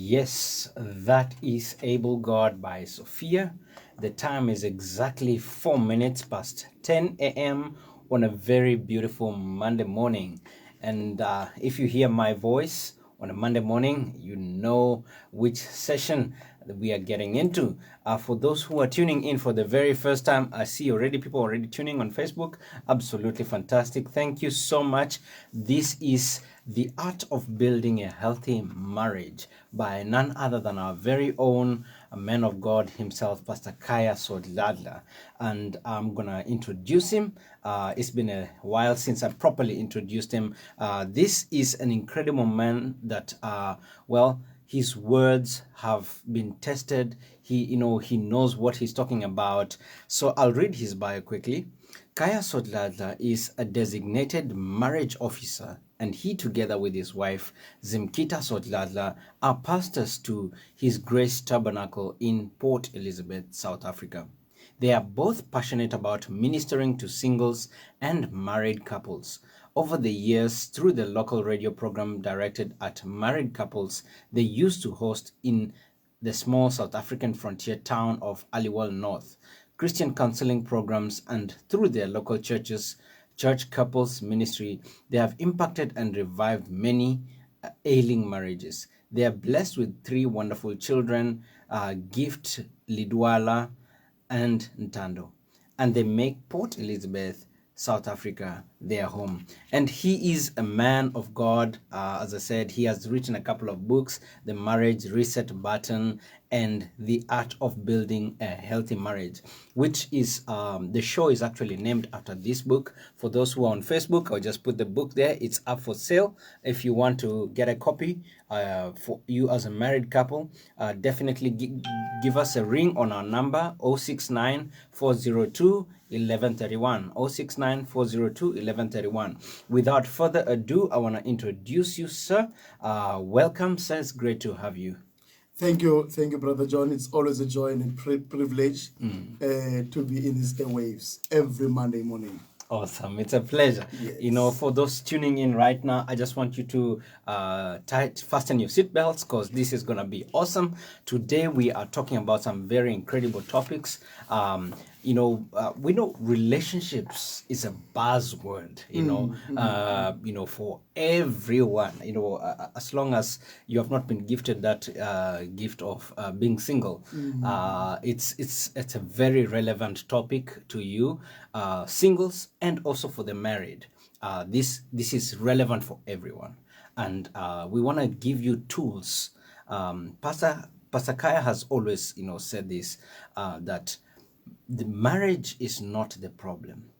Yes, that is Able God by Sophia. The time is exactly 4 minutes past 10 a.m. on a very beautiful Monday morning. And if you hear my voice on a Monday morning, you know which session that we are getting into. For those who are tuning in for the very first time, I see already people already tuning on Facebook. Absolutely fantastic. Thank you so much. This is The Art of Building a Healthy Marriage by none other than our very own man of God himself, Pastor Khaya Sodladla. And I'm going to introduce him. It's been a while since I properly introduced him. This is an incredible man that, his words have been tested. He knows what he's talking about. So I'll read his bio quickly. Khaya Sodladla is a designated marriage officer, and he, together with his wife, Zimkita Sodladla, are pastors to His Grace Tabernacle in Port Elizabeth, South Africa. They are both passionate about ministering to singles and married couples. Over the years, through the local radio program directed at married couples, they used to host in the small South African frontier town of Aliwal North, Christian counseling programs, and through their local churches, church couples ministry, they have impacted and revived many ailing marriages. They are blessed with three wonderful children, Gift, Lidwala, and Ntando, and they make Port Elizabeth, South Africa, their home. And he is a man of God. As I said, he has written a couple of books, The Marriage Reset Button and The Art of Building a Healthy Marriage, which is, the show is actually named after this book. For those who are on Facebook, I'll just put the book there. It's up for sale. If you want to get a copy for you as a married couple, definitely give us a ring on our number 069 402 1131 069 402 1131. Without further ado, I want to introduce you, sir. Welcome, sir. It's great to have you. Thank you, Brother John. It's always a joy and a privilege to be in these airwaves every Monday morning. Awesome. It's a pleasure. Yes. For those tuning in right now, I just want you to fasten your seatbelts because this is going to be awesome. Today, we are talking about some very incredible topics. We know relationships is a buzzword, for everyone, as long as you have not been gifted that gift of being single, it's a very relevant topic to you, singles, and also for the married. This is relevant for everyone, and we want to give you tools. Pastor Khaya has always, said this, that the marriage is not the problem.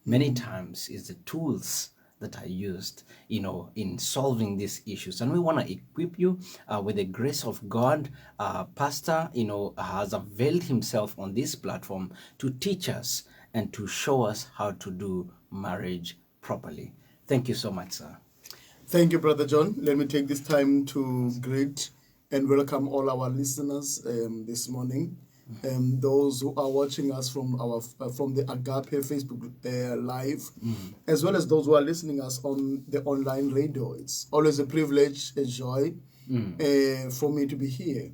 Many times it's the tools that are used, in solving these issues. And we want to equip you with the grace of God. Pastor, has availed himself on this platform to teach us and to show us how to do marriage properly. Thank you so much, sir. Thank you, Brother John. Let me take this time to greet and welcome all our listeners this morning. Those who are watching us from the Agape Facebook live, as well as those who are listening us on the online radio. It's always a privilege, a joy for me to be here.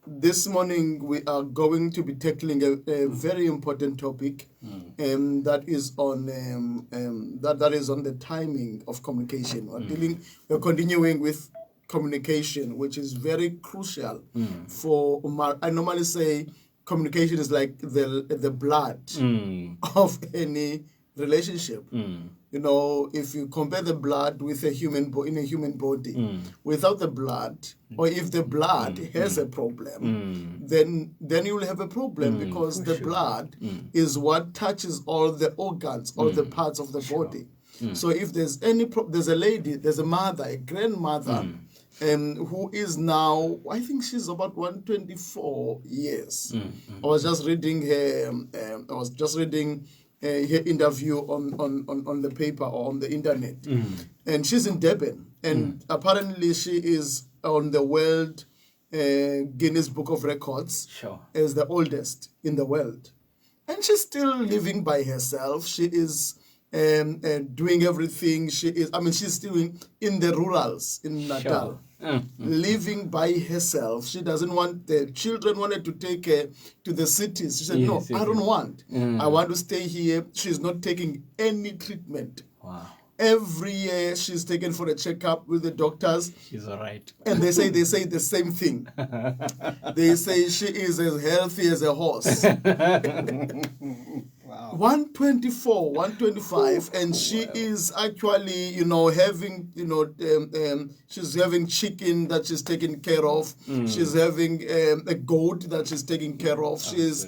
This morning we are going to be tackling a very important topic, that is on that is on the timing of communication. We're continuing with communication, which is very crucial for I normally say communication is like the blood of any relationship. If you compare the blood with a human in a human body, without the blood, or if the blood has a problem, then you will have a problem, because the blood is what touches all the organs, all the parts of the body. So if there's there's a lady, there's a mother, a grandmother, who is now, I think she's about 124 years. I was just reading her. Her interview on the paper or on the internet, and she's in Durban, and apparently she is on the World Guinness Book of Records as the oldest in the world, and she's still living by herself. She is doing everything. She's still in the rurals in Natal. living by herself. She doesn't want the children wanted to take her to the cities. She said, no, I don't want. I want to stay here. She's not taking any treatment. Wow. Every year she's taken for a checkup with the doctors. She's all right. And they say the same thing. They say she is as healthy as a horse. Wow. 124, 125, and she is actually, having, she's having chicken that she's taking care of. She's having a goat that she's taking care of. She's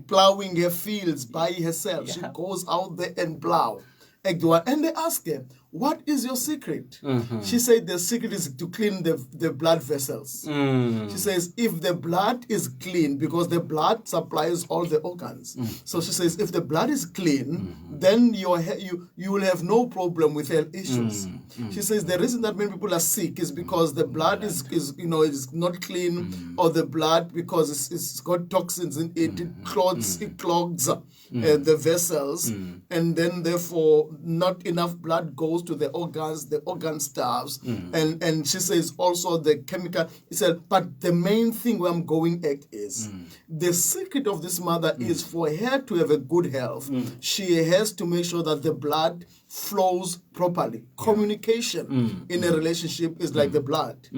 plowing her fields by herself. Yeah. She goes out there and plow. And they ask her, what is your secret? She said the secret is to clean the blood vessels. She says if the blood is clean, because the blood supplies all the organs. So she says if the blood is clean, then you will have no problem with health issues. She says the reason that many people are sick is because the blood is not clean, or the blood, because it's got toxins in it, it clogs the vessels, and then therefore not enough blood goes to the organs, the organ starves, and she says also the chemical. He said, but the main thing where I'm going at is the secret of this mother is for her to have a good health. She has to make sure that the blood flows properly. Communication in a relationship is like the blood.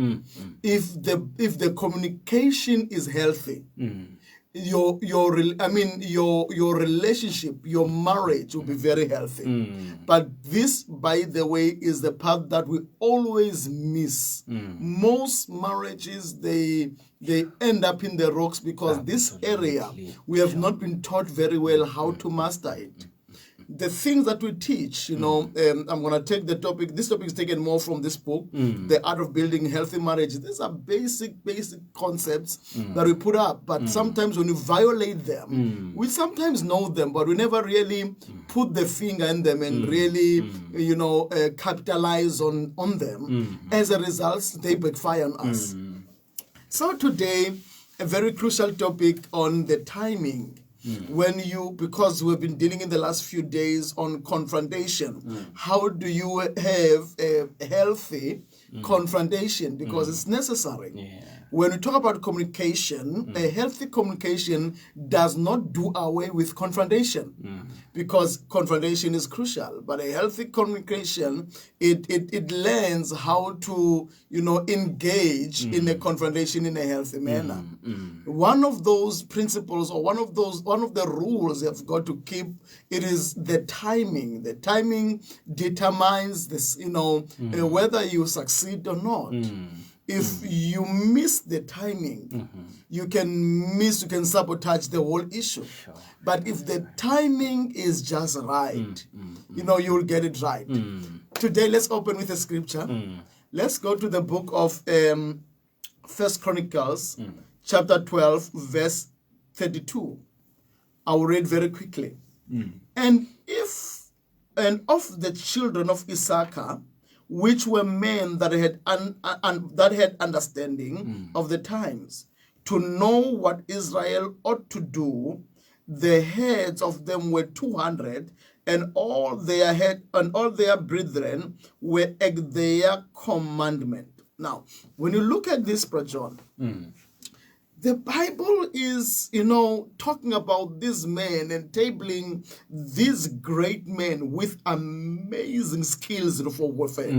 If the communication is healthy, your relationship, your marriage will be very healthy. But this, by the way, is the part that we always miss. Most marriages, they end up in the rocks because this area, we have not been taught very well how to master it. The things that we teach, I'm going to take the topic. This topic is taken more from this book, The Art of Building Healthy Marriage. These are basic concepts that we put up. But sometimes when you violate them, we sometimes know them, but we never really put the finger in them and really, capitalize on them. As a result, they backfire on us. So today, a very crucial topic on the timing. Because we've been dealing in the last few days on confrontation, how do you have a healthy confrontation? Because it's necessary. Yeah. When we talk about communication, a healthy communication does not do away with confrontation, because confrontation is crucial. But a healthy communication, it learns how to, engage in a confrontation in a healthy manner. One of those principles, or one of the rules you've got to keep, it is the timing. The timing determines this, whether you succeed or not. If you miss the timing, you can sabotage the whole issue. Sure. But if the timing is just right, you'll get it right. Today, let's open with a scripture. Let's go to the book of 1 Chronicles, chapter 12, verse 32. I will read very quickly. And of the children of Issachar, which were men that had understanding of the times, to know what Israel ought to do, the heads of them were 200, and all their brethren were at their commandment. Now, when you look at this, Brother John, the Bible is, talking about these men and tabling these great men with amazing skills for warfare.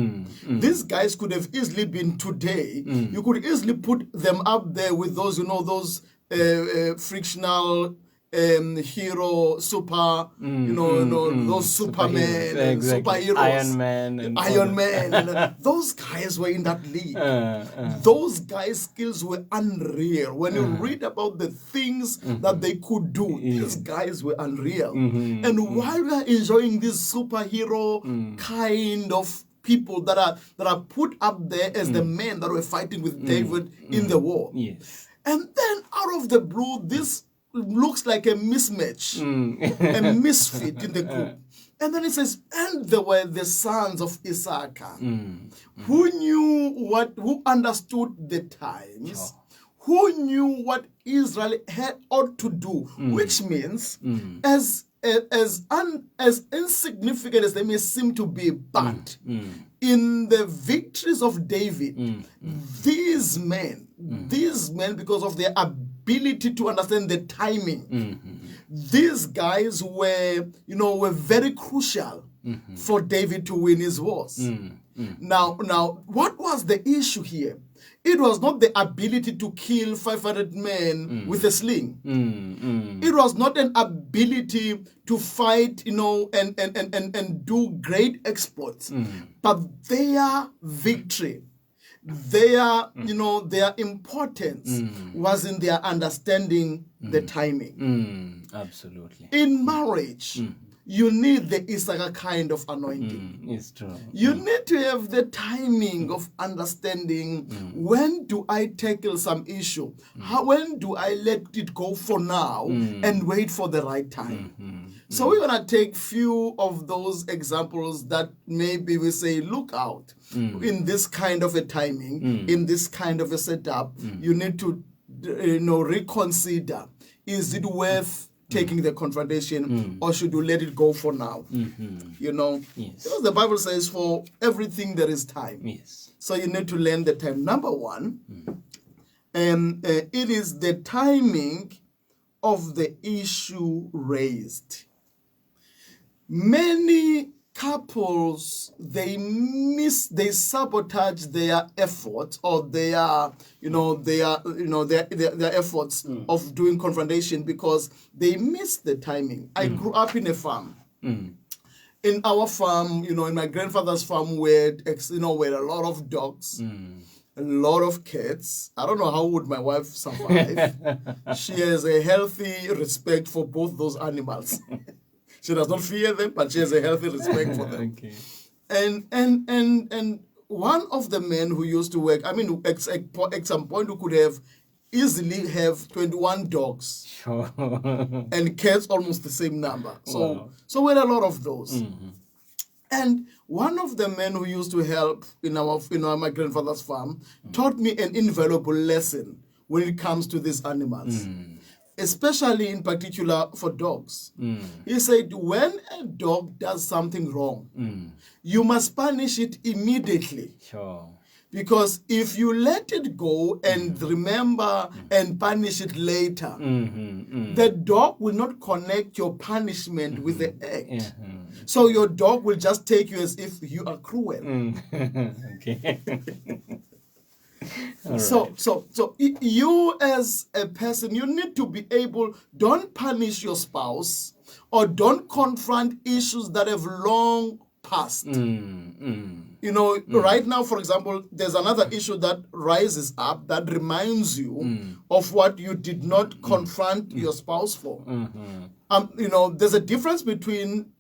These guys could have easily been today. You could easily put them up there with those, frictional hero, super, those Supermen, and superheroes, Iron Man, and those guys were in that league. Those guys' skills were unreal. When you read about the things that they could do, these guys were unreal. And while we are enjoying this superhero kind of people that are put up there as the men that were fighting with David in the war, and then out of the blue, this looks like a mismatch, a misfit in the group. And then it says, and there were the sons of Issachar, who understood the times, who knew what Israel ought to do, which means as as insignificant as they may seem to be, but in the victories of David, these men, because of their ability to understand the timing, these guys were very crucial for David to win his wars. Now, what was the issue here? It was not the ability to kill 500 men with a sling. It was not an ability to fight, and do great exploits. But their victory, their importance was in their understanding the timing. Absolutely. In marriage, you need the Issachar kind of anointing. It's true. You need to have the timing of understanding when do I tackle some issue? When do I let it go for now and wait for the right time? So we're going to take few of those examples that maybe we say, look out, in this kind of a timing, in this kind of a setup, you need to reconsider, is it worth taking the confrontation, or should you let it go for now? Yes. Because the Bible says for everything there is time. Yes. So you need to learn the time. Number one, it is the timing of the issue raised. Many couples, they sabotage their efforts or their efforts of doing confrontation because they miss the timing. I grew up in a farm. In our farm, in my grandfather's farm, where were a lot of dogs, a lot of cats. I don't know how would my wife survive. She has a healthy respect for both those animals. She does not fear them, but she has a healthy respect for them. Okay. And one of the men who used to work, at some point who could have easily have 21 dogs. Sure. And cats almost the same number. Wow. So we had a lot of those. And one of the men who used to help in my grandfather's farm taught me an invaluable lesson when it comes to these animals. Especially in particular for dogs. He said, when a dog does something wrong, you must punish it immediately. Sure. Because if you let it go and remember and punish it later, the dog will not connect your punishment with the act. So your dog will just take you as if you are cruel. Okay. All So right. you as a person, you need to be able, don't punish your spouse or don't confront issues that have long passed. Right now, for example, there's another issue that rises up that reminds you of what you did not confront your spouse for. There's a difference between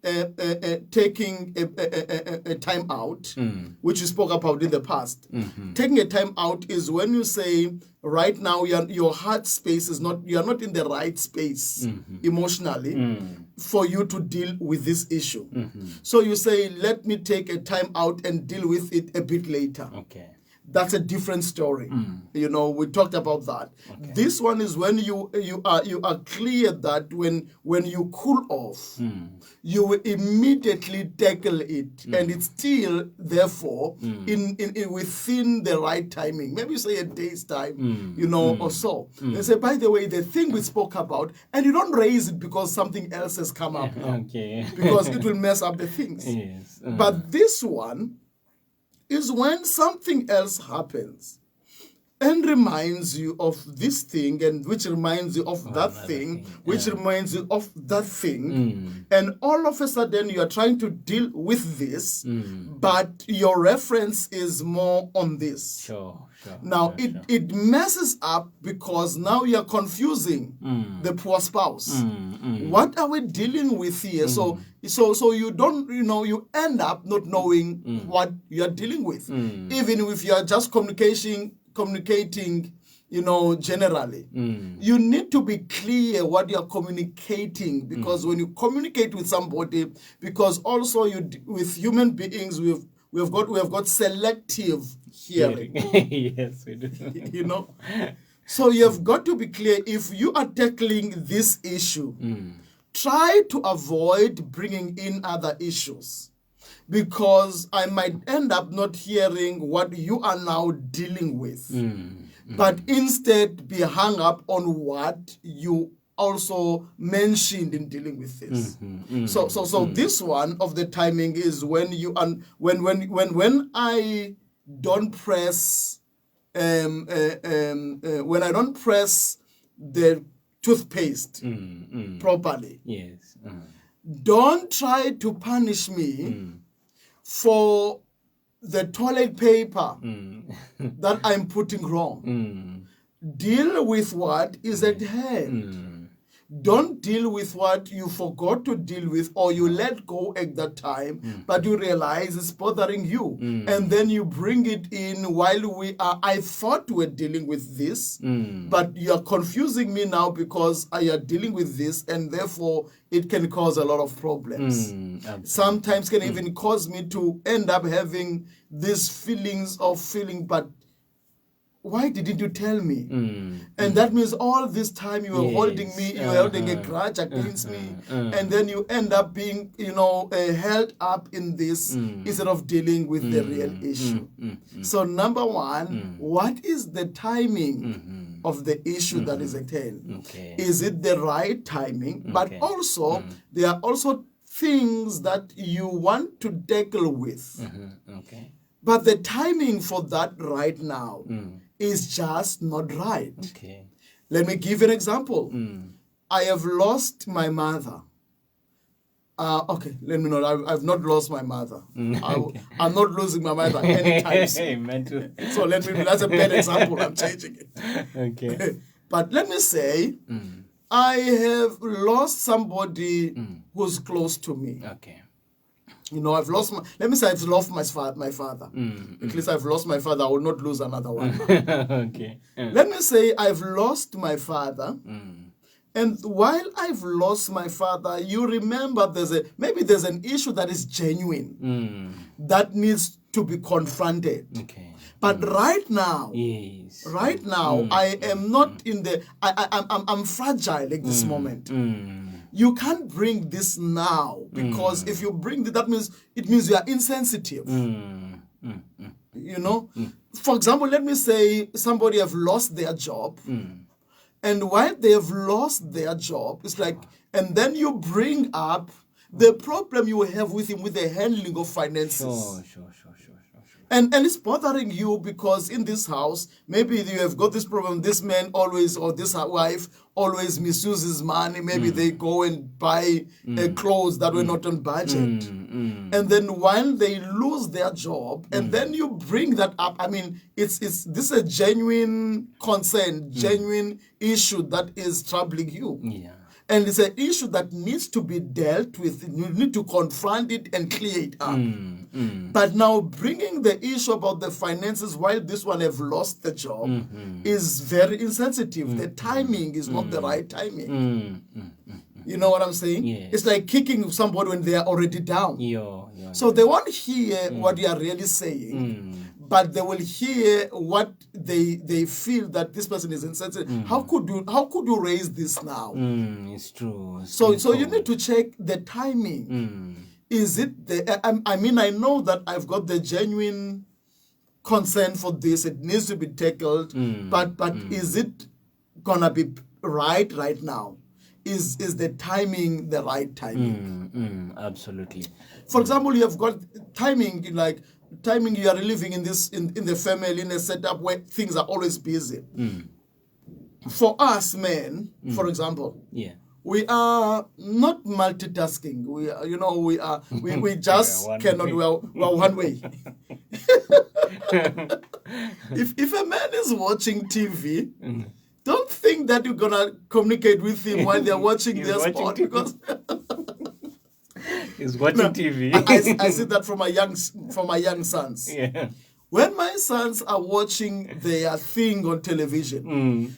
taking a time out, which we spoke about in the past. Taking a time out is when you say, right now, your heart space is not, you're not in the right space emotionally for you to deal with this issue. So you say, let me take a time out and deal with it a bit later. Okay. That's a different story. We talked about that. Okay. This one is when you are clear that when you cool off, you will immediately tackle it, and it's still therefore in within the right timing. Maybe say a day's time, or so. They say, by the way, the thing we spoke about, and you don't raise it because something else has come up now, Okay. because it will mess up the things. Yes. But this one is when something else happens and reminds you of this thing, and which reminds you of that thing, which reminds you of that thing, and all of a sudden you are trying to deal with this, but your reference is more on this. Sure. Now it messes up because now you are confusing the poor spouse. What are we dealing with here? So you don't, you end up not knowing what you are dealing with, even if you are just communicating, generally. You need to be clear what you are communicating, because when you communicate with somebody, because also with human beings, we have got selective hearing. Yes, we do. So you have got to be clear if you are tackling this issue. try to avoid bringing in other issues, because I might end up not hearing what you are now dealing with, but instead be hung up on what you also mentioned in dealing with this. So this one of the timing is when you when I don't press when I don't press the toothpaste properly. Yes. Don't try to punish me for the toilet paper that I'm putting wrong. Deal with what is at hand. Don't deal with what you forgot to deal with or you let go at that time, but you realize it's bothering you. And then you bring it in while I thought we were dealing with this, but you're confusing me now because I are dealing with this, and therefore it can cause a lot of problems. Sometimes can even cause me to end up having these feelings of feeling, but why didn't you tell me? And that means all this time you were holding me, you were holding a grudge against me, and then you end up being, held up in this instead of dealing with the real issue. So number one, what is the timing of the issue that is at hand? Okay. Is it the right timing? But also, there are also things that you want to tackle with. Okay. But the timing for that right now is just not right. Okay. Let me give an example. I have lost my mother. Okay, let me know. I've not lost my mother. I'm not losing my mother anytime soon. So that's a bad example. I'm changing it. Okay. But let me say, I have lost somebody who's close to me. Okay. I've lost I've lost my father. At least I've lost my father. I will not lose another one. Okay. Let me say I've lost my father. And while I've lost my father, you remember there's an issue that is genuine that needs to be confronted. Okay. But right now, I am not in the. I'm fragile at this moment. You can't bring this now, because if you bring it means you are insensitive. For example, let me say somebody have lost their job, and while they have lost their job, it's like, and then you bring up the problem you have with him with the handling of finances. Sure. And it's bothering you because in this house, maybe you have got this problem. This man always, or this wife always misuses money. Maybe they go and buy clothes that were not on budget. And then while they lose their job, and then you bring that up, this is a genuine concern, genuine issue that is troubling you. Yeah. And it's an issue that needs to be dealt with. You need to confront it and clear it up. But now bringing the issue about the finances while this one have lost the job is very insensitive. The timing is not the right timing. You know what I'm saying? Yes. It's like kicking somebody when they are already down. So they won't hear what you are really saying. But they will hear what they feel that this person is insensitive. How could you raise this now? It's true. So you need to check the timing. Is it I know that I've got the genuine concern for this. It needs to be tackled. But is it gonna be right now? Is the timing the right timing? Absolutely. For example, you have got timing you are living in the family in a setup where things are always busy. For us men, for example, we are not multitasking. We just cannot. We are one way. If a man is watching TV, don't think that you're gonna communicate with him while they're watching their sport, because he's watching TV. I see that from my young sons. Yeah. When my sons are watching their thing on television,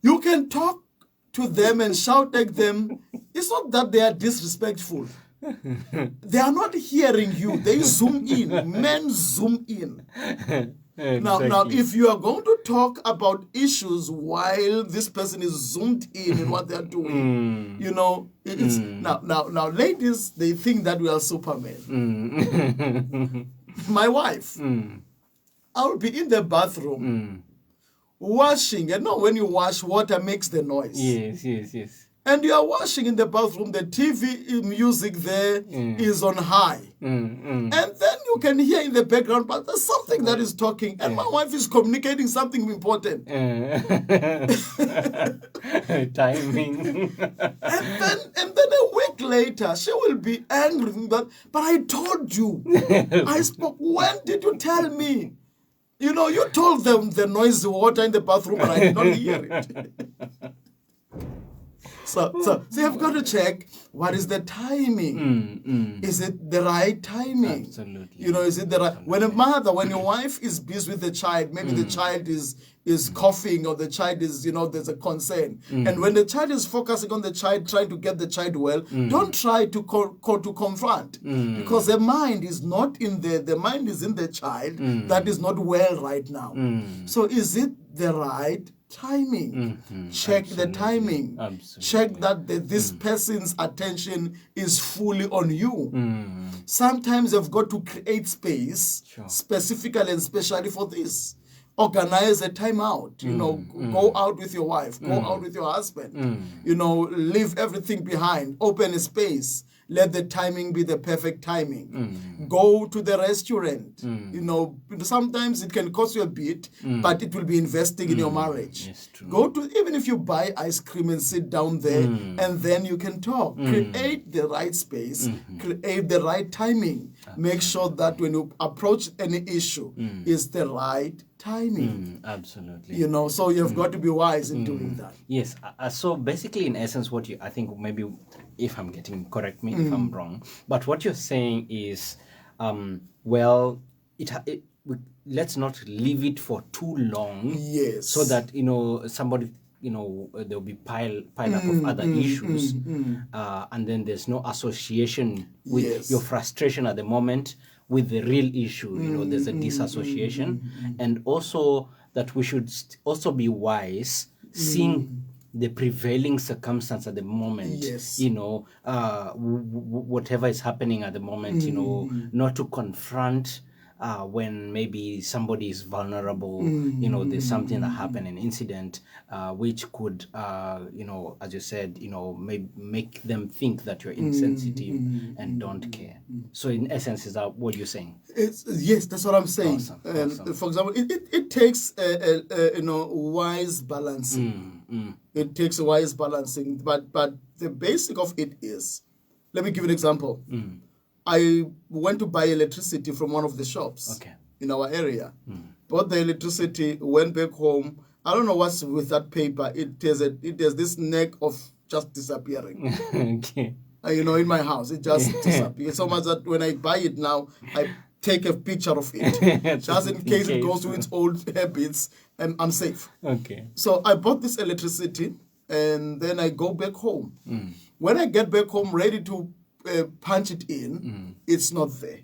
you can talk to them and shout at them. It's not that they are disrespectful. They are not hearing you. They zoom in. Men zoom in. Now, if you are going to talk about issues while this person is zoomed in what they're doing, you know, it's now, ladies, they think that we are Superman. My wife, I will be in the bathroom washing, and when you wash, water makes the noise. Yes. And you are washing in the bathroom, the TV music there is on high. And then you can hear in the background, but there's something that is talking, and my wife is communicating something important. Timing. and then a week later, she will be angry, but I told you. I spoke. When did you tell me? You know, you told them the noisy water in the bathroom, but I did not hear it. So you've got to check what is the timing. Is it the right timing? Absolutely. You know, is it the right? When your wife is busy with the child, maybe the child is coughing, or the child is, there's a concern. And when the child is focusing on the child, trying to get the child well, don't try to to confront, because the mind is not in the mind is in the child that is not well right now. So is it the right timing? Check the timing. Check that this person's attention is fully on you. Sometimes you've got to create space specifically and specially for this. Organize a time out, go out with your wife, go out with your husband, leave everything behind, open a space. Let the timing be the perfect timing. Go to the restaurant. Sometimes it can cost you a bit, but it will be investing in your marriage. Yes, true. Go to, even if you buy ice cream and sit down there, and then you can talk. Create the right space, create the right timing. Make sure that when you approach any issue, it's the right timing. Absolutely. So you've got to be wise in doing that. Yes. So basically, in essence, I think maybe, if I'm getting, correct me if I'm wrong, but what you're saying is, let's not leave it for too long. Yes. So that, somebody, there'll be pile up of other issues. And then there's no association with your frustration at the moment with the real issue. There's a disassociation. And also that we should also be wise, seeing the prevailing circumstance at the moment. Yes. Whatever is happening at the moment, not to confront when maybe somebody is vulnerable, there's something that happened, an incident, which could, as you said, make them think that you're insensitive and don't care. So in essence, is that what you're saying? Yes, that's what I'm saying. Awesome. For example, it takes wise balancing. It takes wise balancing, but the basic of it is, let me give you an example. I went to buy electricity from one of the shops in our area. Bought the electricity, went back home. I don't know what's with that paper. It has this neck of just disappearing. In my house, it just disappears. So much that when I buy it now, I take a picture of it. Just in case it goes to its old habits, and I'm safe. So I bought this electricity, and then I go back home. When I get back home, ready to punch it in, it's not there.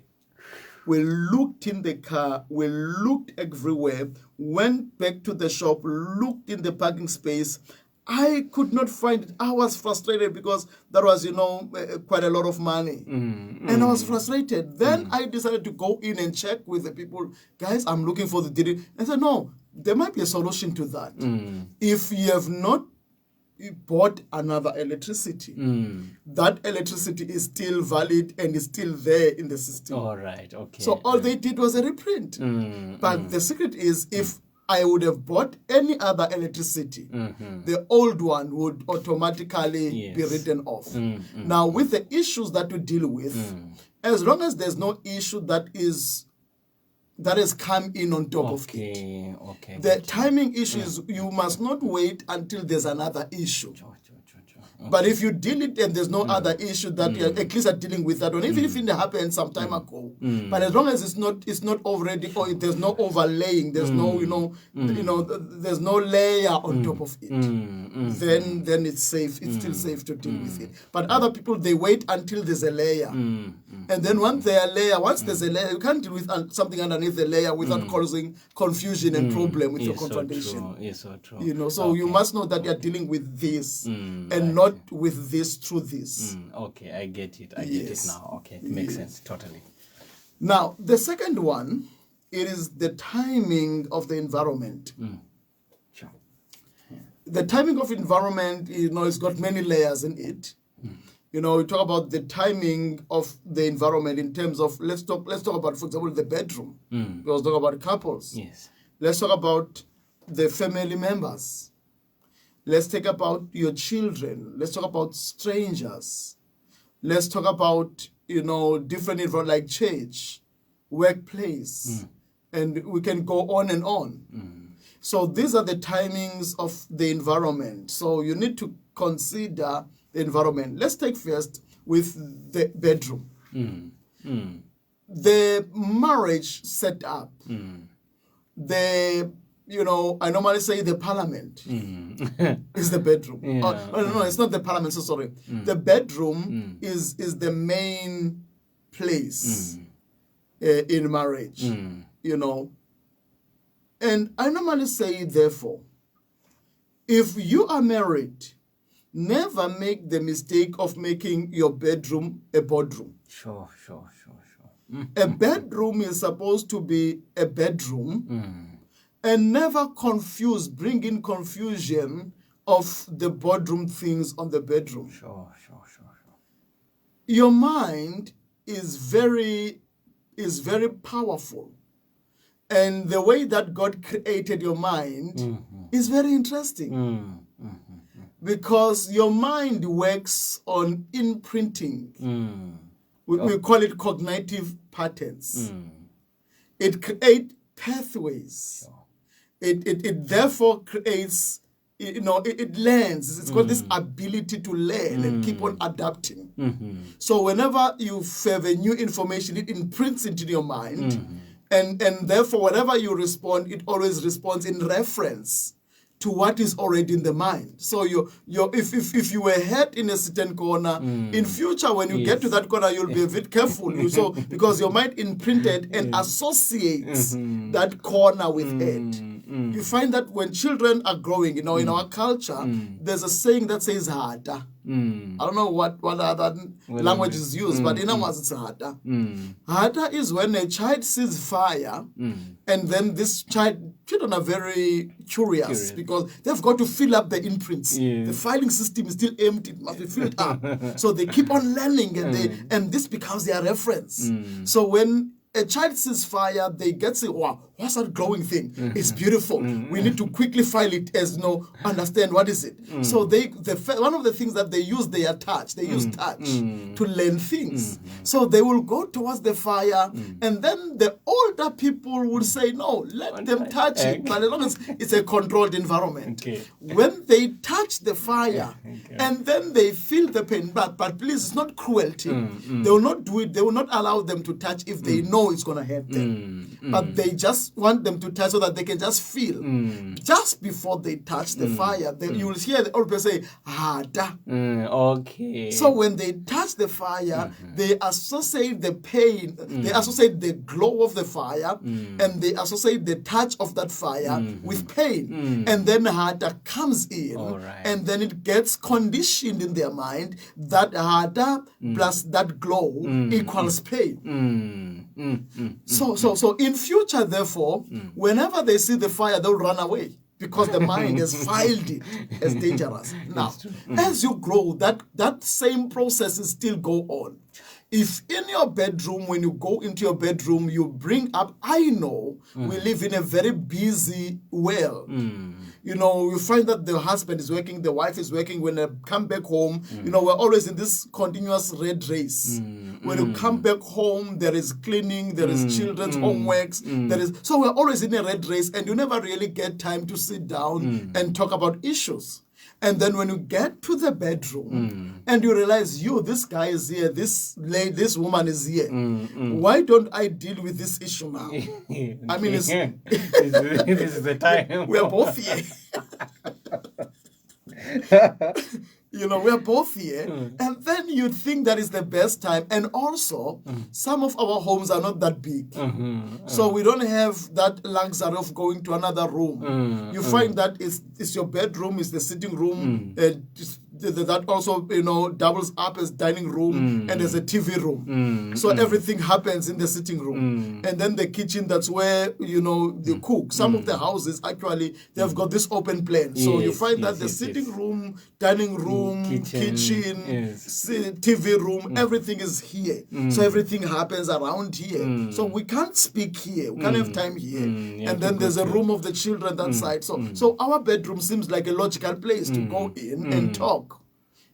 We looked in the car, we looked everywhere, went back to the shop, looked in the parking space. I could not find it. I was frustrated because that was, quite a lot of money. And I was frustrated. Then I decided to go in and check with the people. Guys, I'm looking for the DD. I said, no, there might be a solution to that. If you have not bought another electricity, that electricity is still valid and is still there in the system. All right, okay. So all they did was a reprint. But the secret is, if I would have bought any other electricity, the old one would automatically be written off. Now, with the issues that we deal with, as long as there's no issue that has come in on top of it. The timing issue is, you must not wait until there's another issue. But if you deal it and there's no other issue that you're at least are dealing with that one, even if it happened some time ago. But as long as it's not already, or there's no overlaying, there's no there's no layer on top of it, then it's safe. It's still safe to deal with it. But other people, they wait until there's a layer, and then once there's a layer, you can't deal with something underneath the layer without causing confusion and problem with your confrontation. Yes, so true. So you must know that you're dealing with this and not with this through this. Okay, I get it. I get it now. Okay, it makes sense totally. Now, the second one, it is the timing of the environment. Sure. The timing of environment, it's got many layers in it. We talk about the timing of the environment in terms of, let's talk about, for example, the bedroom. We also talk about couples. Yes. Let's talk about the family members. Let's talk about your children. Let's talk about strangers. Let's talk about, different environments like church, workplace, and we can go on and on. So these are the timings of the environment. So you need to consider the environment. Let's take first with the bedroom. The marriage setup. I normally say the parliament is the bedroom. No, it's not the parliament, so sorry. The bedroom is the main place in marriage, And I normally say, therefore, if you are married, never make the mistake of making your bedroom a boardroom. Sure. A bedroom is supposed to be a bedroom. And never bring in confusion of the boardroom things on the bedroom. Sure. Your mind is very powerful. And the way that God created your mind is very interesting. Because your mind works on imprinting. We call it cognitive patterns. It creates pathways. Sure. It therefore creates, it learns. It's got this ability to learn and keep on adapting. So whenever you have a new information, it imprints into your mind. And therefore, whenever you respond, it always responds in reference to what is already in the mind. So if you were hurt in a certain corner, in future when you get to that corner, you'll be a bit careful. Because your mind imprinted and associates that corner with it. You find that when children are growing, in our culture, there's a saying that says hata. I don't know what other language is used, but in ours it's hata. Hata is when a child sees fire, and then children are very curious because they've got to fill up the imprints. The filing system is still empty; it must be filled up. So they keep on learning, and this becomes their reference. So when a child sees fire, they get say, wow, what's that glowing thing? It's beautiful. We need to quickly file it as understand what is it. So one of the things that they use, they use touch to learn things. So they will go towards the fire, and then the older people will say, no, let them touch it. But as long as it's a controlled environment. When they touch the fire, and then they feel the pain, but please, it's not cruelty. They will not do it. They will not allow them to touch if they know it's going to hurt them. But they just want them to touch so that they can just feel. Just before they touch the fire, you will hear the old person say, hada. Okay. So when they touch the fire, they associate the pain, they associate the glow of the fire, and they associate the touch of that fire with pain. And then hada comes in, and then it gets conditioned in their mind that hada plus that glow equals pain. So in future, therefore, whenever they see the fire, they'll run away because the mind has filed it as dangerous. Now, as you grow, that same process is still go on. If in your bedroom, when you go into your bedroom, you bring up, I know we live in a very busy world. You find that the husband is working, the wife is working. When they come back home, we're always in this continuous red race. When you come back home, there is cleaning, there is children's homeworks, so we're always in a red race, and you never really get time to sit down and talk about issues. And then when you get to the bedroom and you realize, this guy is here, this woman is here. Why don't I deal with this issue now? I mean, this is the time. We're both here. We're both here. And then you'd think that is the best time. And also, some of our homes are not that big. So we don't have that luxury of going to another room. You find that it's your bedroom, it's the sitting room, that also, doubles up as dining room and as a TV room. So everything happens in the sitting room. And then the kitchen, that's where, they cook. Some of the houses, actually, they've got this open plan. So you find that the sitting room, dining room, kitchen, TV room, everything is here. So everything happens around here. So we can't speak here. We can't have time here. And then there's a room of the children that side. So our bedroom seems like a logical place to go in and talk.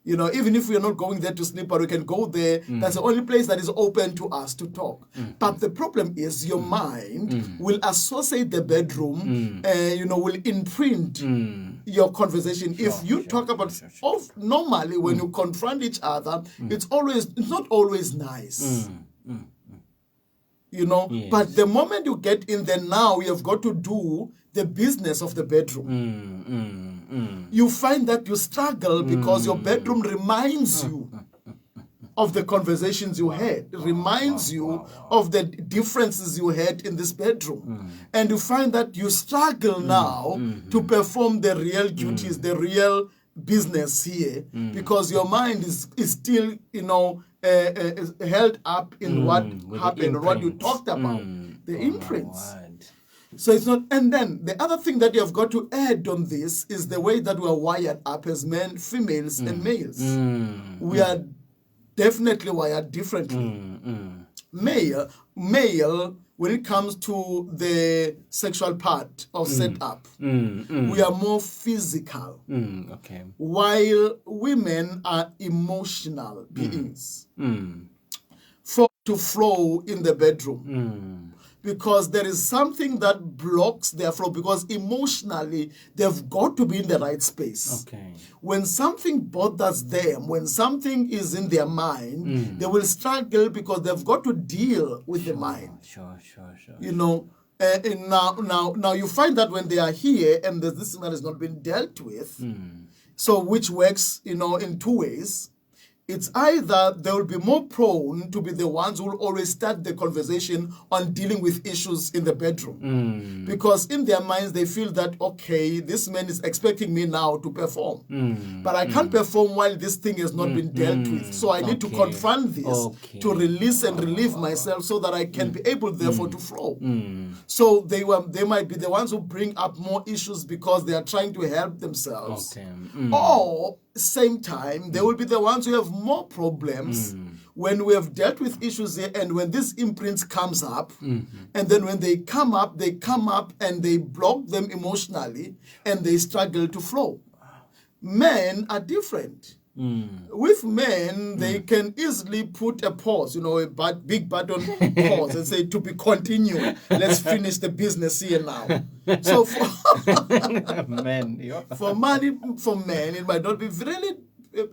Even if we are not going there to sleep, but we can go there. That's the only place that is open to us to talk. But the problem is your mind will associate the bedroom, will imprint your conversation. If you talk about, normally when you confront each other, it's not always nice. But the moment you get in there, now you have got to do the business of the bedroom. You find that you struggle because your bedroom reminds you of the conversations you had. It reminds you of the differences you had in this bedroom. And you find that you struggle now to perform the real duties, the real business here, because your mind is still, is held up in what happened, what you talked about, the imprints. So it's not, and then the other thing that you have got to add on this is the way that we are wired up as men, females, and males. We are definitely wired differently. Male, when it comes to the sexual part of setup, we are more physical. While women are emotional beings. To flow in the bedroom. Because there is something that blocks their flow, because emotionally they've got to be in the right space. When something bothers them, when something is in their mind, they will struggle because they've got to deal with the mind. And now you find that when they are here and there's this thing that has not been dealt with, so which works, in two ways. It's either they will be more prone to be the ones who will always start the conversation on dealing with issues in the bedroom. Because in their minds, they feel that, okay, this man is expecting me now to perform. But I can't perform while this thing has not been dealt with. So I need to confront this to release and relieve myself so that I can be able, therefore, to flow. So they might be the ones who bring up more issues because they are trying to help themselves. Or same time, they will be the ones who have more problems when we have dealt with issues here, and when this imprint comes up, and then when they come up and they block them emotionally, and they struggle to flow. Men are different. With men, they can easily put a pause, a big button pause, and say, to be continued. Let's finish the business here now. So for men, it might not be really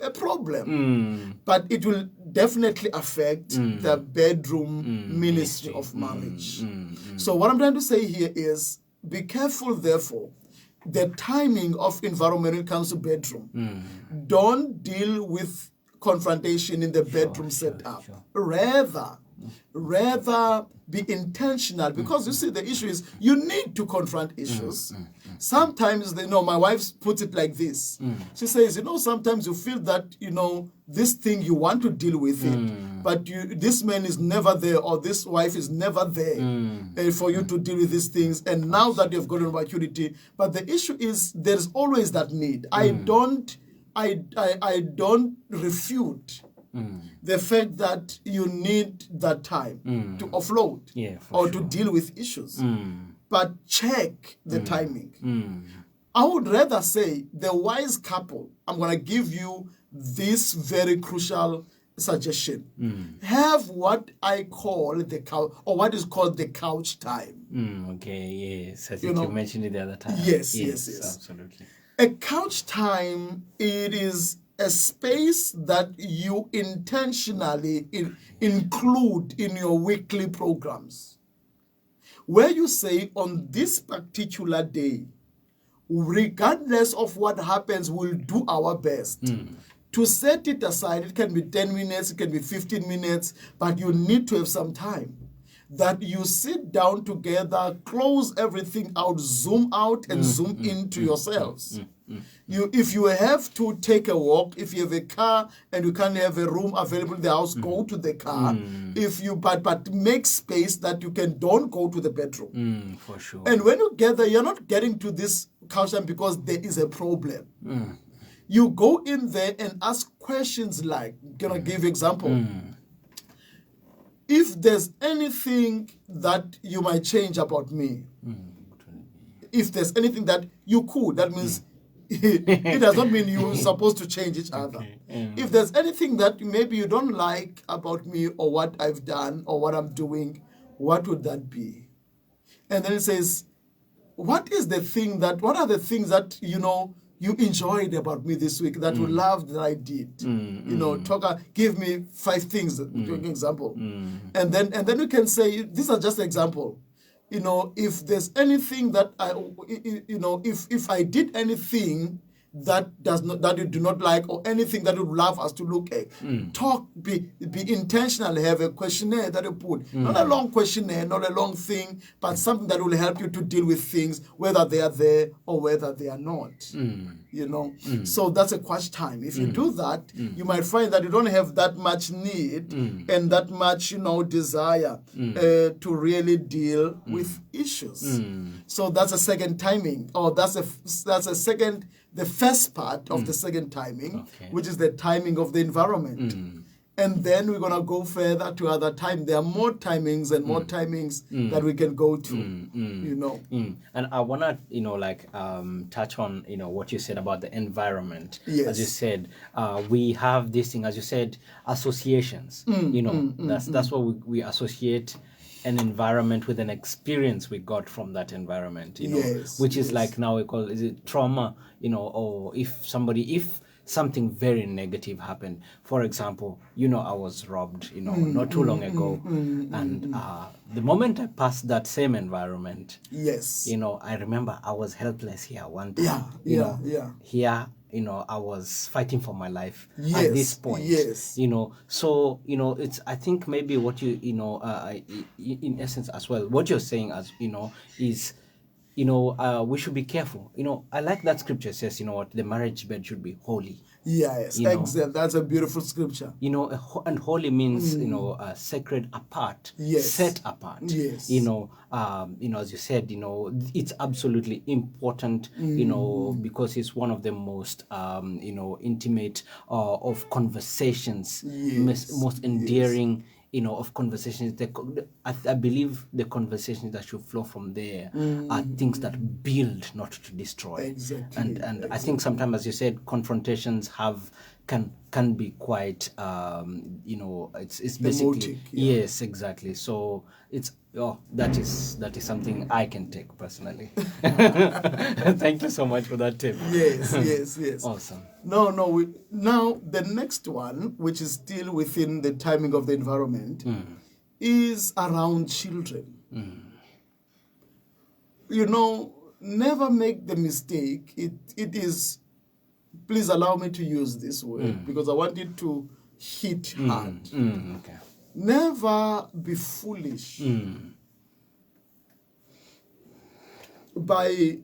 a problem, but it will definitely affect the bedroom ministry of marriage. So what I'm trying to say here is, be careful, therefore, the timing of environment when it comes to bedroom. Don't deal with confrontation in the bedroom setup. Rather be intentional, because you see, the issue is you need to confront issues. Sometimes, my wife puts it like this. She says, sometimes you feel that, this thing you want to deal with it, but this man is never there, or this wife is never there for you to deal with these things. And now that you've gotten maturity, but the issue is there's always that need. I don't refute the fact that you need that time to offload or to deal with issues. But check the timing. I would rather say the wise couple, I'm going to give you this very crucial suggestion. Have what I call the couch, or what is called the couch time. Yes. I think you mentioned it the other time. Yes. Absolutely. A couch time, it is a space that you intentionally include in your weekly programs, where you say, on this particular day, regardless of what happens, we'll do our best to set it aside. It can be 10 minutes, it can be 15 minutes, but you need to have some time that you sit down together, close everything out, zoom out and zoom into yourselves. If you have to take a walk, if you have a car and you can't have a room available in the house, go to the car. If you but make space that you don't go to the bedroom. For sure. And when you get there, you're not getting to this couch time because there is a problem. You go in there and ask questions like, gonna give example. If there's anything that you might change about me, if there's anything that you could, that means it does not mean you're supposed to change each other. If there's anything that maybe you don't like about me or what I've done or what I'm doing, what would that be? And then it says, what are the things that, you enjoyed about me this week, that you loved that I did? Give me 5 things, an example. And then you can say, these are just example. If there's anything that if I did anything that you do not like, or anything that you would love us to look at, be intentional, have a questionnaire that you put, not a long questionnaire, not a long thing, but something that will help you to deal with things, whether they are there or whether they are not. So that's a question time. If you do that, you might find that you don't have that much need and that much desire to really deal with issues. So that's a second timing, or that's the first part of the second timing, which is the timing of the environment. And then we're going to go further to other time. There are more timings and more timings that we can go to, And I want to, touch on, what you said about the environment. Yes. As you said, we have this thing, as you said, associations. That's what we associate an environment with an experience we got from that environment, which is like now we call it trauma, or if something very negative happened. For example, I was robbed, not too long ago. And the moment I passed that same environment, I remember I was helpless here one time. Here, I was fighting for my life at this point. So, it's, I think maybe what you, in essence as well, what you're saying as, is, we should be careful. I like that scripture says, the marriage bed should be holy. Yes, exactly. That's a beautiful scripture. And holy means, sacred apart, set apart. Yes. As you said, it's absolutely important, because it's one of the most, intimate of conversations, most endearing, of conversations. I believe the conversations that should flow from there are things that build, not to destroy. Exactly. And I think sometimes, as you said, confrontations can be quite, it's basically demotic, yes, exactly. So it's that is something I can take personally. Thank you so much for that tip. Yes. Awesome. Now the next one, which is still within the timing of the environment, is around children. Never make the mistake. It is, please allow me to use this word because I want it to hit hard. Okay. Never be foolish by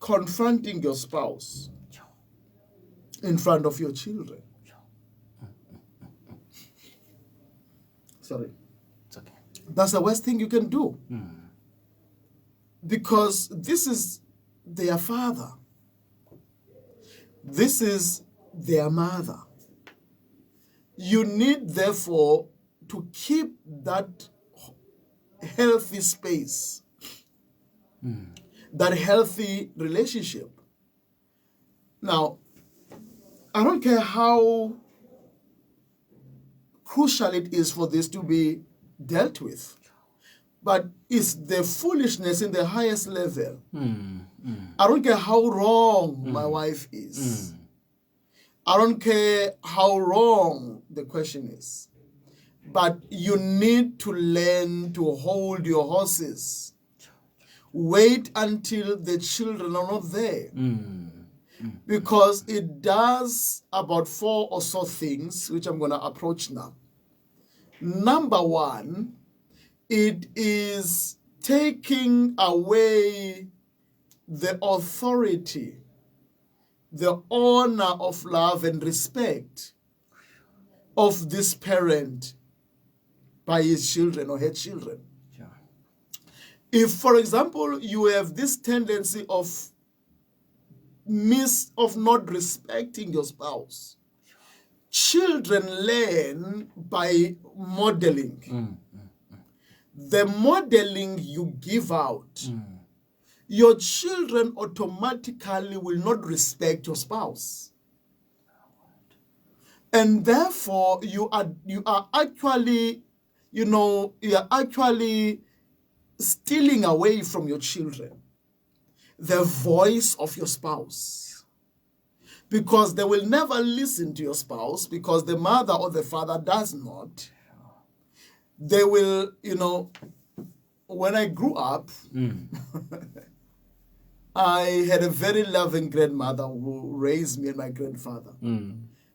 confronting your spouse in front of your children. Sorry. It's okay. That's the worst thing you can do. Because this is their father. This is their mother. You need, therefore, to keep that healthy space, that healthy relationship. Now, I don't care how crucial it is for this to be dealt with, but it's the foolishness in the highest level I don't care how wrong my wife is. I don't care how wrong the question is. But you need to learn to hold your horses. Wait until the children are not there. Because it does about 4 or so things, which I'm going to approach now. Number one, it is taking away the authority, the honor of love and respect of this parent by his children or her children. Yeah. If, for example, you have this tendency of not respecting your spouse, children learn by modeling. The modeling you give out, your children automatically will not respect your spouse. And therefore, you are actually stealing away from your children the voice of your spouse. Because they will never listen to your spouse because the mother or the father does not. They will, when I grew up, I had a very loving grandmother who raised me and my grandfather.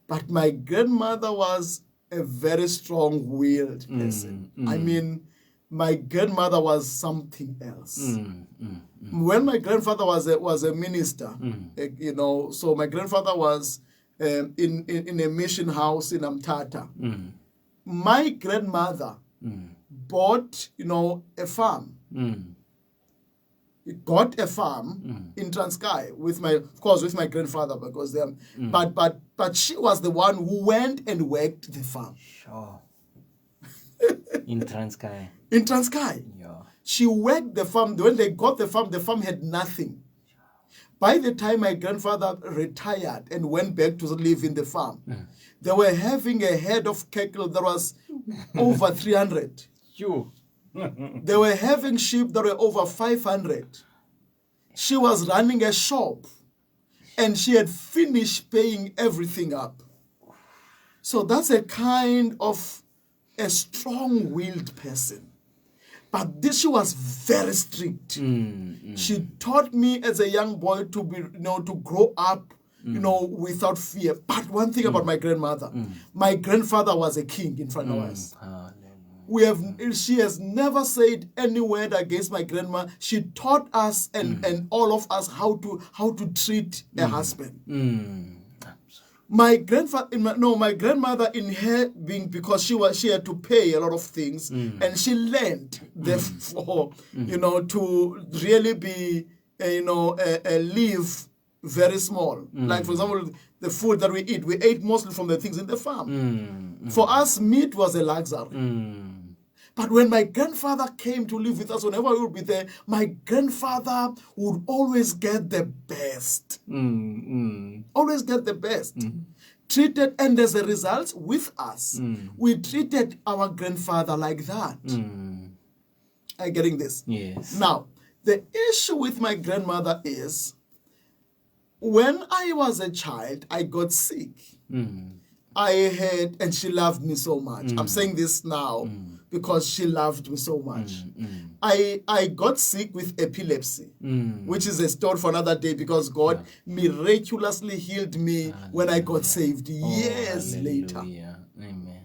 But my grandmother was a very strong-willed person. I mean, my grandmother was something else. When my grandfather was a minister, so my grandfather was in a mission house in Amtata. My grandmother bought, a farm. He got a farm in Transkei with my grandfather because they but she was the one who went and worked the farm. Sure. In Transkei. In Transkei. Yeah. She worked the farm. When they got the farm had nothing. By the time my grandfather retired and went back to live in the farm, they were having a head of cattle that was over 300. You. They were having sheep that were over 500. She was running a shop and she had finished paying everything up. So that's a kind of a strong-willed person. But she was very strict. She taught me as a young boy to be, to grow up, without fear. But one thing about my grandmother, my grandfather was a king in front of us. She has never said any word against my grandma. She taught us and all of us how to treat a husband. My grandmother in her being, because she had to pay a lot of things, and she learned therefore to really be live very small. Like for example, the food that we ate mostly from the things in the farm. For us, meat was a luxury. But when my grandfather came to live with us, whenever we would be there, my grandfather would always get the best. Always get the best. Treated, and as a result, with us, we treated our grandfather like that. Are you getting this? Yes. Now, the issue with my grandmother is, when I was a child, I got sick. And she loved me so much. I'm saying this now because she loved me so much. I got sick with epilepsy, which is a story for another day, because God miraculously healed me when I got saved years later. Amen.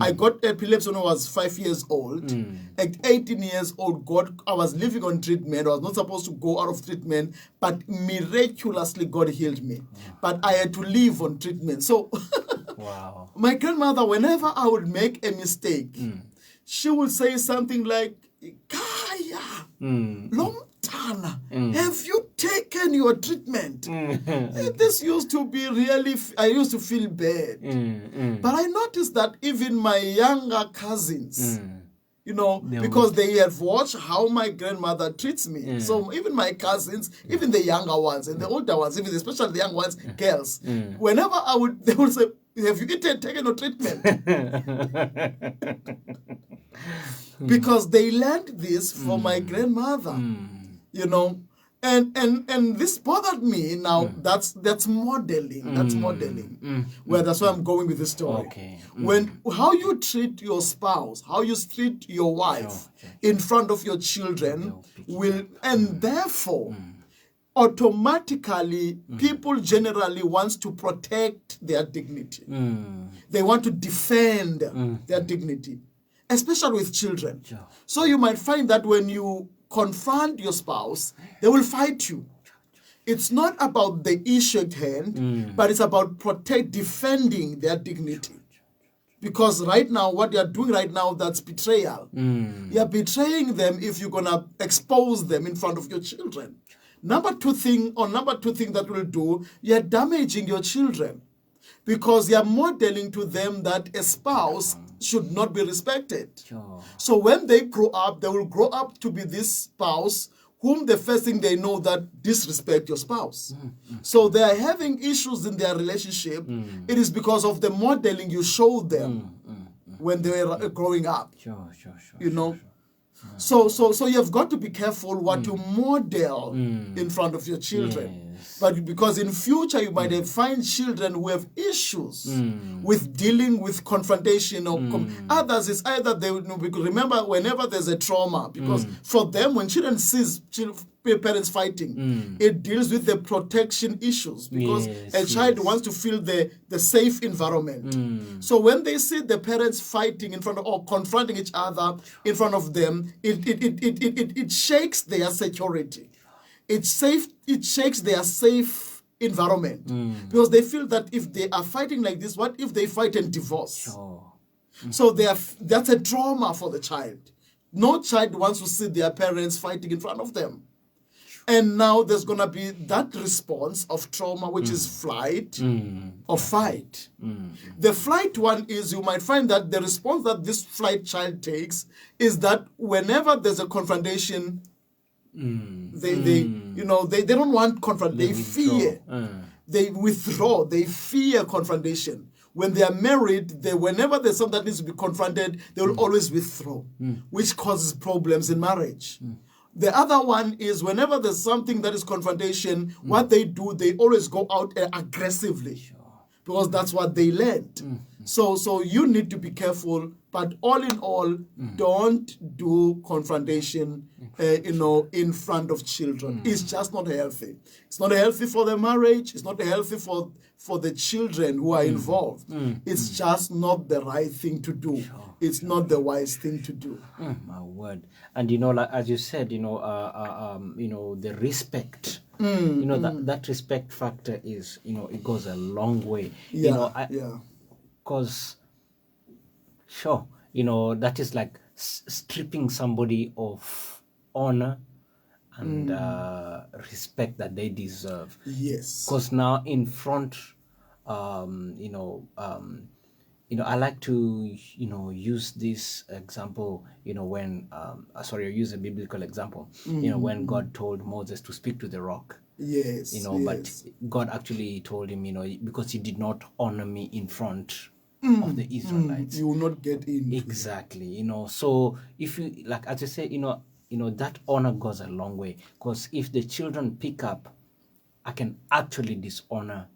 I got epilepsy when I was 5 years old. At 18 years old, I was living on treatment. I was not supposed to go out of treatment, but miraculously God healed me. But I had to live on treatment. So Wow. My grandmother, whenever I would make a mistake, she would say something like, Khaya, Lomtana, have you taken your treatment? This used to be really, I used to feel bad. But I noticed that even my younger cousins, because they have watched how my grandmother treats me. So even my cousins, even the younger ones and the older ones, even especially the young ones, girls, whenever they would say, have you taken your treatment? Because they learned this from my grandmother. And this bothered me. Now that's modeling. That's modeling. Well, that's why I'm going with the story. Okay. When how you treat your spouse, how you treat your wife in front of your children will, and therefore automatically people generally wants to protect their dignity. They want to defend their dignity, especially with children. So you might find that when you confront your spouse, they will fight you. It's not about the issue at hand, but it's about defending their dignity. Because right now, what you're doing right now, that's betrayal. You're betraying them if you're going to expose them in front of your children. Number two thing that will do, you're damaging your children. Because you're modeling to them that a spouse should not be respected. So when they grow up, they will grow up to be this spouse whom the first thing they know that disrespect your spouse. So they are having issues in their relationship. It is because of the modeling you showed them when they were growing up. You know. So you've got to be careful what you model in front of your children. But because in future you might find children who have issues with dealing with confrontation or others is either they because remember whenever there's a trauma, because for them when children sees parents fighting, it deals with the protection issues because a child wants to feel the safe environment. So when they see the parents fighting in front of or confronting each other in front of them, it shakes their security. It shakes their safe environment because they feel that if they are fighting like this, what if they fight and divorce? So that's a trauma for the child. No child wants to see their parents fighting in front of them. And now there's going to be that response of trauma, which is flight or fight. The flight one is you might find that the response that this flight child takes is that whenever there's a confrontation, they don't want confrontation. They fear. They withdraw. They fear confrontation. When they are married, whenever there's something that needs to be confronted, they will always withdraw, which causes problems in marriage. The other one is whenever there's something that is confrontation, what they do, they always go out aggressively because that's what they learned. So you need to be careful, but all in all, don't do confrontation, in front of children. It's just not healthy. It's not healthy for the marriage. It's not healthy for the children who are involved. It's just not the right thing to do. It's not the wise thing to do. My word. And like as you said, the respect. That respect factor is, it goes a long way. Because that is like stripping somebody of honor and respect that they deserve. Yes. Because now in front, I like to, use this example, when, use a biblical example, when God told Moses to speak to the rock. Yes. But God actually told him, because he did not honor me in front of the Israelites. You will not get in. Exactly. So if you, like, as I say, that honor goes a long way. Because if the children pick up, I can actually dishonor,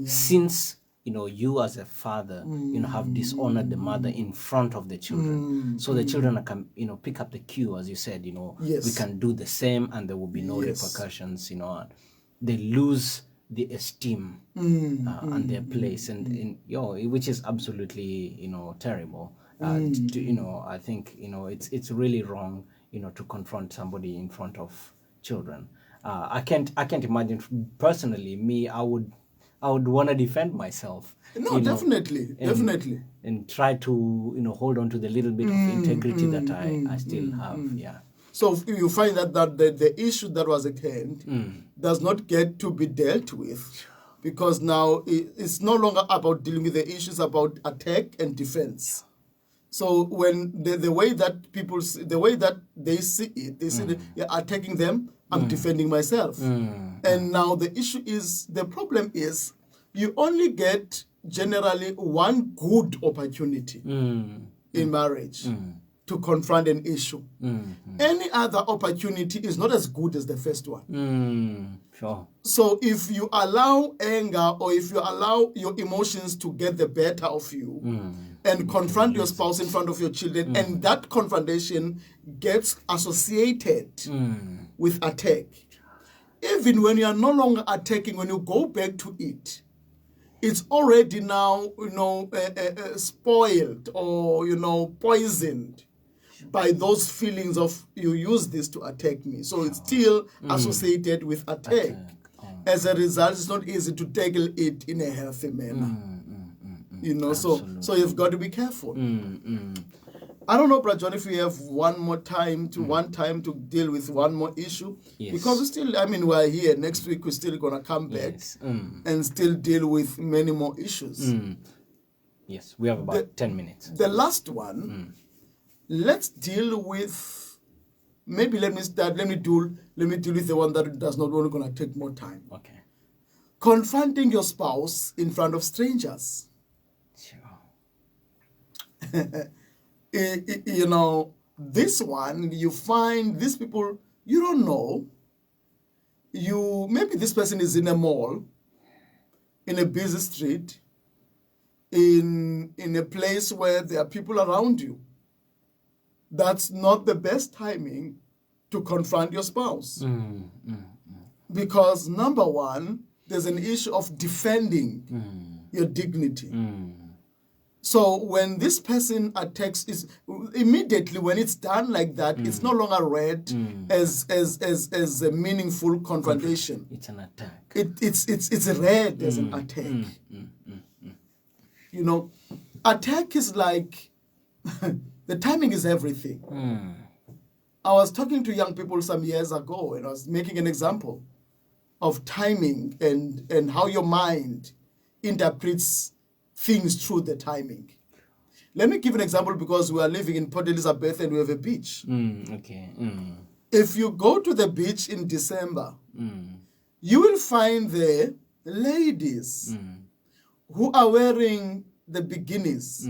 since you as a father, have dishonored the mother in front of the children. So the children can, pick up the cue, as you said, we can do the same and there will be no repercussions, They lose the esteem and their place, and which is absolutely, terrible. I think, it's really wrong, to confront somebody in front of children. I can't imagine personally me. I would want to defend myself. No, definitely. And try to, hold on to the little bit of integrity that I still have. Yeah. So you find that the issue that was at hand does not get to be dealt with, because now it's no longer about dealing with the issues, about attack and defense. So when the way that people, the way that they see it, they see that you're attacking them, I'm defending myself. And now the problem is, you only get generally one good opportunity in marriage. to confront an issue. Any other opportunity is not as good as the first one. Sure. So if you allow anger or if you allow your emotions to get the better of you and confront your spouse in front of your children, and that confrontation gets associated with attack, even when you are no longer attacking, when you go back to it, it's already now, spoiled or, poisoned by those feelings of you use this to attack me. So it's still associated with attack. As a result, it's not easy to tackle it in a healthy manner. So you've got to be careful. I don't know, Brother John, if we have one time to deal with one more issue. Yes. Because we still, we're here. Next week, we're still going to come back and still deal with many more issues. Yes, we have about 10 minutes. The last one, let's deal with, maybe let me deal with the one that does not only going to take more time. Okay. Confronting your spouse in front of strangers. Sure. This one, you find these people you don't know. Maybe this person is in a mall, in a busy street, in a place where there are people around you. That's not the best timing to confront your spouse. Because number one, there's an issue of defending your dignity. So when this person attacks, immediately when it's done like that, it's no longer read as a meaningful confrontation. It's an attack. It's read as an attack. Attack is like the timing is everything. I was talking to young people some years ago, and I was making an example of timing and how your mind interprets things through the timing. Let me give an example because we are living in Port Elizabeth and we have a beach. Okay. If you go to the beach in December, you will find there ladies who are wearing the bikinis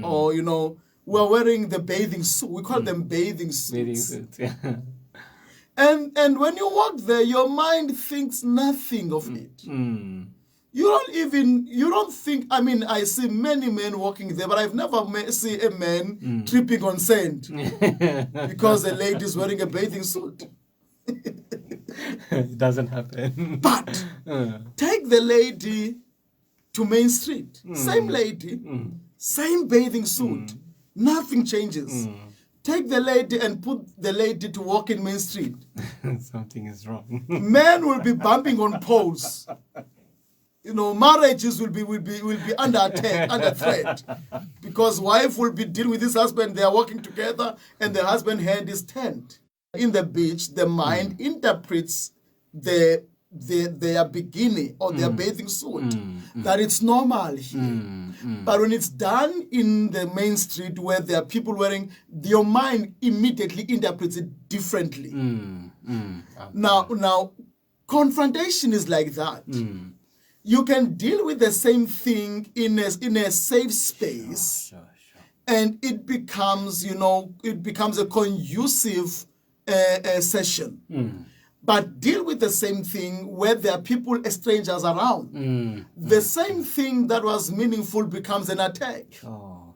or, who are wearing the bathing suit. We call them bathing suits. And when you walk there, your mind thinks nothing of it. You don't think, I see many men walking there, but I've never seen a man tripping on sand because a lady is wearing a bathing suit. It doesn't happen. But take the lady to Main Street. Same lady, same bathing suit. Nothing changes. Take the lady and put the lady to walk in Main Street. Something is wrong. Men will be bumping on poles. Marriages will be under attack, under threat, because wife will be dealing with his husband. They are working together, and the husband hand is turned. In the beach, the mind interprets their bikini or their bathing suit that it's normal here. But when it's done in the main street where there are people wearing, your mind immediately interprets it differently. Now, confrontation is like that. You can deal with the same thing in a safe space, Sure. and it becomes a conducive session. But deal with the same thing where there are people, strangers around. The same thing that was meaningful becomes an attack. Sure.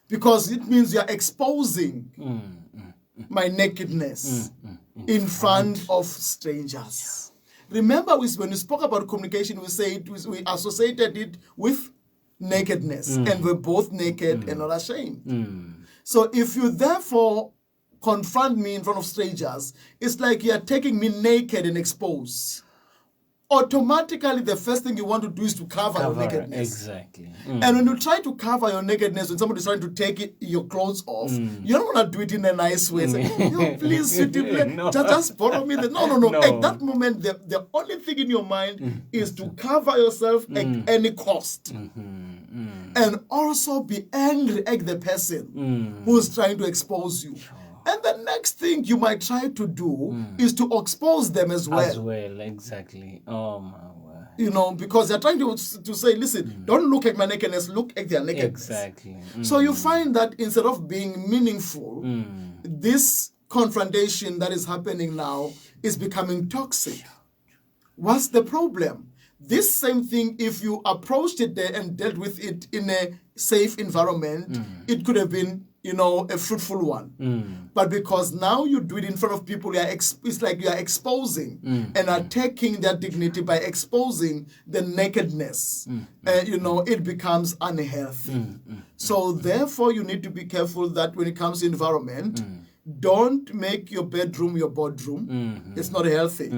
Because it means you're exposing my nakedness in front of strangers. Remember, when we spoke about communication, we associated it with nakedness, and we're both naked and not ashamed. So if you therefore confront me in front of strangers, it's like you're taking me naked and exposed. Automatically, the first thing you want to do is to cover your nakedness. Exactly. And when you try to cover your nakedness, when somebody's trying to take your clothes off, you don't want to do it in a nice way. Say, please, sweetie, No. just borrow me. No. At that moment, the only thing in your mind is to cover yourself at any cost. And also be angry at the person who's trying to expose you. And the next thing you might try to do is to expose them as well. As well, exactly. Oh my word. You know, because they're trying to say, listen, don't look at my nakedness, look at their nakedness. Exactly. So you find that instead of being meaningful, this confrontation that is happening now is becoming toxic. What's the problem? This same thing, if you approached it there and dealt with it in a safe environment, it could have been, you know, a fruitful one. But because now you do it in front of people, it's like you are exposing and attacking their dignity by exposing the nakedness. You know, it becomes unhealthy. So therefore, you need to be careful that when it comes to environment, don't make your bedroom your boardroom. It's not healthy.